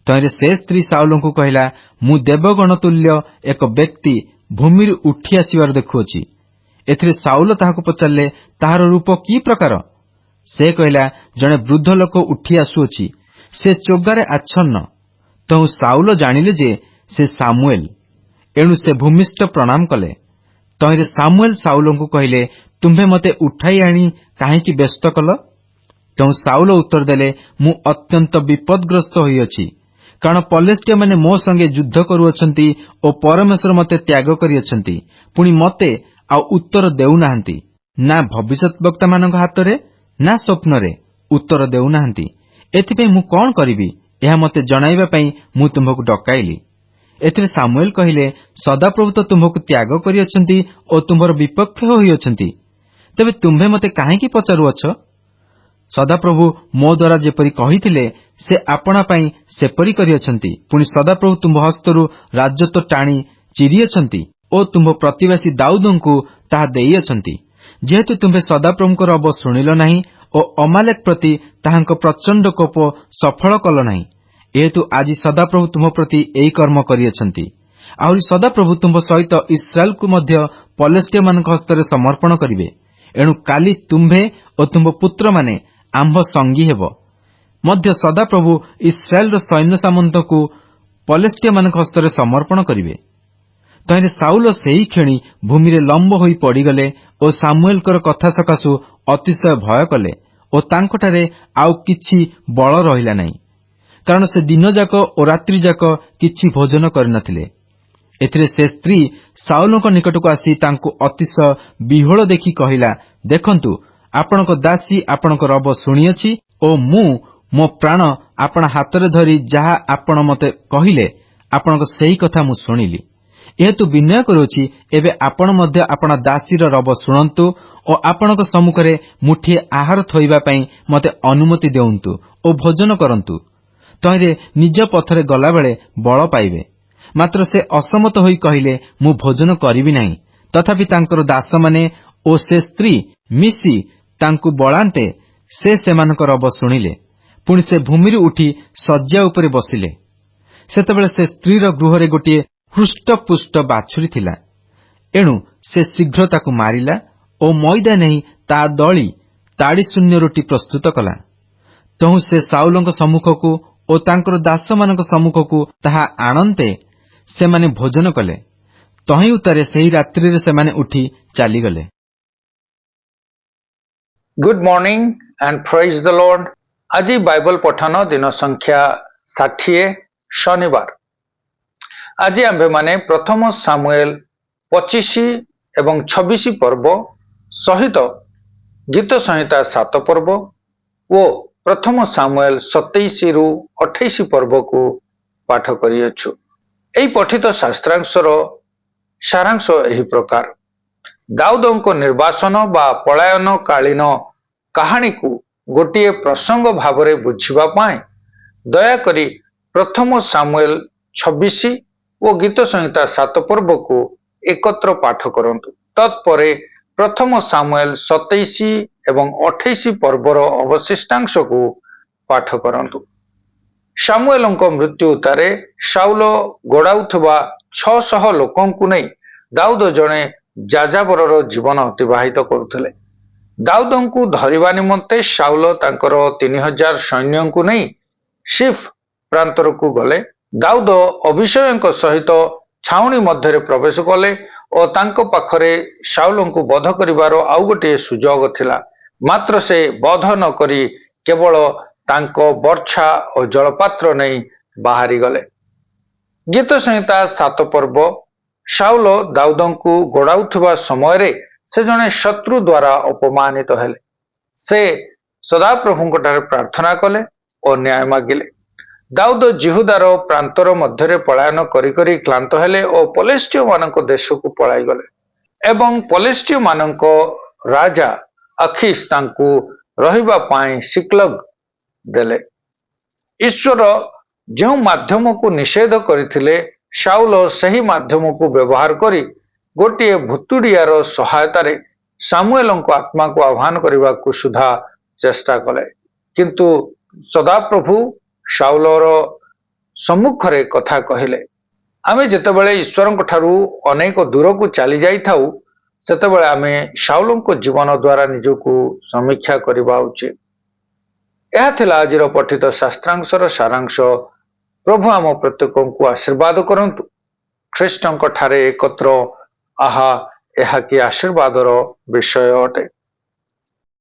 ତହିଁରେ ସେ ସ୍ତ୍ରୀ ସାଉଲଙ୍କୁ କହିଲା, ମୁଁ ଦେବଗଣ ତୁଲ୍ୟ ଏକ ବ୍ୟକ୍ତି ଭୂମିରୁ ଉଠି ଆସିବାର ଦେଖୁଅଛି। ଏଥିରେ ସାଉଲ ତାହାକୁ ପଚାରିଲେ, ତାହାର ରୂପ କି ପ୍ରକାର? ସେ କହିଲା, ଜଣେ ବୃଦ୍ଧ ଲୋକ ଉଠି ଆସୁଅଛି, ସେ ଚୋଗାରେ ଆଚ୍ଛନ୍ନ। ତହୁ ସାଉଲ ଜାଣିଲେ ଯେ ସେ ସାମୁଏଲ, ଏଣୁ ସେ ଭୂମିଷ୍ଠ ପ୍ରଣାମ କଲେ। ତହିଁରେ ସାମୁଏଲ ସାଉଲଙ୍କୁ କହିଲେ, ତୁମ୍ଭେ ମୋତେ ଉଠାଇ ଆଣି କାହିଁକି ବ୍ୟସ୍ତ କଲ? ତେଣୁ ସାଉଲ ଉତ୍ତର ଦେଲେ, ମୁଁ ଅତ୍ୟନ୍ତ ବିପଦଗ୍ରସ୍ତ ହୋଇଅଛି, କାରଣ ପଲେଷ୍ଟିଆମାନେ ମୋ ସଙ୍ଗେ ଯୁଦ୍ଧ କରୁଅଛନ୍ତି ଓ ପରମେଶ୍ୱର ମୋତେ ତ୍ୟାଗ କରିଅଛନ୍ତି। ପୁଣି ମୋତେ ଆଉ ଉତ୍ତର ଦେଉନାହାନ୍ତି, ନା ଭବିଷ୍ୟତବକ୍ତାମାନଙ୍କ ହାତରେ ନା ସ୍ୱପ୍ନରେ ଉତ୍ତର ଦେଉନାହାନ୍ତି। ଏଥିପାଇଁ ମୁଁ କଣ କରିବି, ଏହା ମୋତେ ଜଣାଇବା ପାଇଁ ମୁଁ ତୁମ୍ଭକୁ ଡକାଇଲି। ଏଥିରେ ସାମୁଏଲ କହିଲେ, ସଦାପ୍ରଭୁ ତ ତୁମ୍ଭକୁ ତ୍ୟାଗ କରିଅଛନ୍ତି ଓ ତୁମ୍ଭର ବିପକ୍ଷ ହୋଇଅଛନ୍ତି, ତେବେ ତୁମ୍ଭେ ମୋତେ କାହିଁକି ପଚାରୁଅଛ? ସଦାପ୍ରଭୁ ମୋ ଦ୍ୱାରା ଯେପରି କହିଥିଲେ ସେ ଆପଣା ପାଇଁ ସେପରି କରିଅଛନ୍ତି। ପୁଣି ସଦାପ୍ରଭୁ ତୁମ୍ଭ ହସ୍ତରୁ ରାଜତ୍ୱ ଟାଣି ଚିରିଅଛନ୍ତି ଓ ତୁମ୍ଭ ପ୍ରତିବାସୀ ଦାଉଦଙ୍କୁ ତାହା ଦେଇଅଛନ୍ତି। ଯେହେତୁ ତୁମ୍ଭେ ସଦାପ୍ରଭୁଙ୍କ ରବ ଶୁଣିଲ ନାହିଁ ଓ ଅମାଲେକ ପ୍ରତି ତାହାଙ୍କ ପ୍ରଚଣ୍ଡ କୋପ ସଫଳ କଲ ନାହିଁ, ଏହେତୁ ଆଜି ସଦାପ୍ରଭୁ ତୁମ୍ଭ ପ୍ରତି ଏହି କର୍ମ କରିଅଛନ୍ତି। ଆହୁରି ସଦାପ୍ରଭୁ ତୁମ୍ଭ ସହିତ ଇସ୍ରାଏଲକୁ ମଧ୍ୟ ପଲେଷ୍ଟିଆମାନଙ୍କ ହସ୍ତରେ ସମର୍ପଣ କରିବେ। ଏଣୁ କାଲି ତୁମ୍ଭେ ଓ ତୁମ୍ଭ ପୁତ୍ରମାନେ ଆମ୍ଭ ସଙ୍ଗୀ ହେବ। ମଧ୍ୟ ସଦାପ୍ରଭୁ ଇସ୍ରାଏଲର ସୈନ୍ୟ ସାମନ୍ତଙ୍କୁ ପଲେଷ୍ଟିଆମାନଙ୍କ ହସ୍ତରେ ସମର୍ପଣ କରିବେ। ତହିଁରେ ସାଉଲ ସେହି କ୍ଷଣି ଭୂମିରେ ଲମ୍ବ ହୋଇ ପଡ଼ିଗଲେ ଓ ସାମୁଏଲଙ୍କର କଥା ସକାଶୁ ଅତିଶୟ ଭୟ କଲେ ଓ ତାଙ୍କଠାରେ ଆଉ କିଛି ବଳ ରହିଲା ନାହିଁ, କାରଣ ସେ ଦିନଯାକ ଓ ରାତ୍ରିଯାକ କିଛି ଭୋଜନ କରିନଥିଲେ। ଏଥିରେ ସେ ସ୍ତ୍ରୀ ସାଉଲଙ୍କ ନିକଟକୁ ଆସି ତାଙ୍କୁ ଅତିଶୟ ବିହ୍ୱଳ ଦେଖି କହିଲା, ଦେଖନ୍ତୁ, ଆପଣଙ୍କ ଦାସୀ ଆପଣଙ୍କ ରବ ଶୁଣିଅଛି ଓ ମୁଁ ମୋ ପ୍ରାଣ ଆପଣା ହାତରେ ଧରି ଯାହା ଆପଣ ମୋତେ କହିଲେ, ଆପଣଙ୍କ ସେହି କଥା ମୁଁ ଶୁଣିଲି। ଏହେତୁ ବିନୟ କରୁଅଛି, ଏବେ ଆପଣ ମଧ୍ୟ ଆପଣା ଦାସୀର ରବ ଶୁଣନ୍ତୁ ଓ ଆପଣଙ୍କ ସମ୍ମୁଖରେ ମୁଠିଏ ଆହାର ଥୋଇବା ପାଇଁ ମୋତେ ଅନୁମତି ଦେଉନ୍ତୁ ଓ ଭୋଜନ କରନ୍ତୁ। ତହିଁରେ ନିଜ ପଥରେ ଗଲାବେଳେ ବଳ ପାଇବେ। ମାତ୍ର ସେ ଅସମତ ହୋଇ କହିଲେ, ମୁଁ ଭୋଜନ କରିବି ନାହିଁ। ତଥାପି ତାଙ୍କର ଦାସମାନେ ଓ ସେ ସ୍ତ୍ରୀ ମିଶି ତାଙ୍କୁ ବଳାନ୍ତେ ସେ ସେମାନଙ୍କ ରବ ଶୁଣିଲେ। ପୁଣି ସେ ଭୂମିରୁ ଉଠି ଶଯ୍ୟା ଉପରେ ବସିଲେ। ସେତେବେଳେ ସେ ସ୍ତ୍ରୀର ଗୃହରେ ଗୋଟିଏ ହୃଷ୍ଟପୁଷ୍ଟ ବାଛୁରୀ ଥିଲା। ଏଣୁ ସେ ଶୀଘ୍ର ତାକୁ ମାରିଲା ଓ ମଇଦା ନେଇ ତା ଦଳି ତାଡ଼ି ଶୂନ୍ୟ ରୁଟି ପ୍ରସ୍ତୁତ କଲା। ତହୁଁ ସେ ସାଉଲଙ୍କ ସମ୍ମୁଖକୁ ଓ ତାଙ୍କର ଦାସମାନଙ୍କ ସମ୍ମୁଖକୁ ତାହା ଆଣନ୍ତେ ସେମାନେ ଭୋଜନ କଲେ। ତହିଁ ଉତ୍ତାରେ ସେହି ରାତ୍ରିରେ ସେମାନେ ଉଠି ଚାଲିଗଲେ। Good morning and praise the Lord. ଆଜି ବାଇବଲ ପଠନ ଦିନ ସଂଖ୍ୟା 60 ଶନିବାର। ଆଜି ଆମ୍ଭେମାନେ ପ୍ରଥମ ସାମୁଏଲ 25 ଏବଂ 26 ପର୍ବ ସହିତ ଗୀତ ସଂହିତା 7 ପର୍ବ ଓ ପ୍ରଥମ ସାମୁଏଲ 27 ରୁ 28 ପର୍ବକୁ ପାଠ କରିଅଛୁ। ଏହି ପଠିତ ଶାସ୍ତ୍ରାଂଶର ସାରାଂଶ ଏହି ପ୍ରକାର। ଦାଉଦଙ୍କ ନିର୍ବାସନ ବା ପଳାୟନ କାଳୀନ କାହାଣୀକୁ ଗୋଟିଏ ପ୍ରସଙ୍ଗ ଭାବରେ ବୁଝିବା ପାଇଁ ଦୟାକରି ପ୍ରଥମ ସାମୁଏଲ 26 ଓ ଗୀତ ସଂହିତା 7 ପର୍ବକୁ ଏକତ୍ର ପାଠ କରନ୍ତୁ। ତତ୍ପରେ ପ୍ରଥମ ସାମୁଏଲ 27 ଏବଂ 28 ପର୍ବର ଅବଶିଷ୍ଟାଂଶକୁ ପାଠ କରନ୍ତୁ। ସାମୁଏଲଙ୍କ ମୃତ୍ୟୁ ଉତ୍ତାରେ ସାଉଲ ଗୋଡ଼ାଉଥିବା 600 ଲୋକଙ୍କୁ ନେଇ ଦାଉଦ ଜଣେ ଯାଯାବରର ଜୀବନ ଅତିବାହିତ କରୁଥିଲେ। ଦାଉଦଙ୍କୁ ଧରିବା ନିମନ୍ତେ ସାଉଲ ତାଙ୍କର 3000 ସୈନ୍ୟଙ୍କୁ ନେଇ ସିଫ୍ ପ୍ରାନ୍ତରକୁ ଗଲେ। ଦାଉଦ ଅବିଷୟଙ୍କ ସହିତ ଛାଉଣି ମଧ୍ୟରେ ପ୍ରବେଶ କଲେ ଓ ତାଙ୍କ ପାଖରେ ସାଉଲଙ୍କୁ ବଧ କରିବାର ଆଉ ଗୋଟିଏ ସୁଯୋଗ ଥିଲା। ମାତ୍ର ସେ ବଧ ନ କରି କେବଳ ତାଙ୍କ ବର୍ଚ୍ଛା ଓ ଜଳପାତ୍ର ନେଇ ବାହାରିଗଲେ। ଗୀତ ସଂହିତା 7 ପର୍ବ ସାଉଲ ଦାଉଦଙ୍କୁ ଗୋଡ଼ାଉଥିବା ସମୟରେ ସେ ଜଣେ ଶତ୍ରୁ ଦ୍ୱାରା ଅପମାନିତ ହେଲେ। ସେ ସଦାପ୍ରଭୁଙ୍କଠାରେ ପ୍ରାର୍ଥନା କଲେ ଓ ନ୍ୟାୟ ମାଗିଲେ। ଦାଉଦ ଜିହୁଦାର ପ୍ରାନ୍ତର ମଧ୍ୟରେ ପଳାୟନ କରି କରି କ୍ଳାନ୍ତ ହେଲେ ଓ ପଲେଷ୍ଟିୟମାନଙ୍କ ଦେଶକୁ ପଳାଇଗଲେ ଏବଂ ପଲେଷ୍ଟିୟମାନଙ୍କ ରାଜା ଆଖିସ୍ ତାଙ୍କୁ ରହିବା ପାଇଁ ସିକ୍ଲଗ ଦେଲେ। ଈଶ୍ୱର ଯେଉଁ ମାଧ୍ୟମକୁ ନିଷେଧ କରିଥିଲେ, ସାଉଲ ସେହି ମାଧ୍ୟମକୁ ବ୍ୟବହାର କରି ଗୋଟିଏ ଭୁତୁଡ଼ିଆର ସହାୟତାରେ ସାମୁଏଲଙ୍କ ଆତ୍ମାକୁ ଆହ୍ୱାନ କରିବାକୁ ସୁଦ୍ଧା ଚେଷ୍ଟା କଲେ। କିନ୍ତୁ ସଦାପ୍ରଭୁ ସାଉଲର ସମ୍ମୁଖରେ କଥା କହିଲେ। ଆମେ ଯେତେବେଳେ ଈଶ୍ୱରଙ୍କ ଠାରୁ ଅନେକ ଦୂରକୁ ଚାଲି ଯାଇଥାଉ, ସେତେବେଳେ ଆମେ ସାଉଲଙ୍କ ଜୀବନ ଦ୍ୱାରା ନିଜକୁ ସମୀକ୍ଷା କରିବା ଉଚିତ। ଏହା ଥିଲା ଆଜିର ପଠିତ ଶାସ୍ତ୍ରାଂଶର ସାରାଂଶ। ପ୍ରଭୁ ଆମ ପ୍ରତ୍ୟେକଙ୍କୁ ଆଶୀର୍ବାଦ କରନ୍ତୁ। ଖ୍ରୀଷ୍ଟଙ୍କ ଠାରେ ଏକତ୍ର, ଆହା, ଏହା କି ଆଶୀର୍ବାଦର ବିଷୟ ଅଟେ।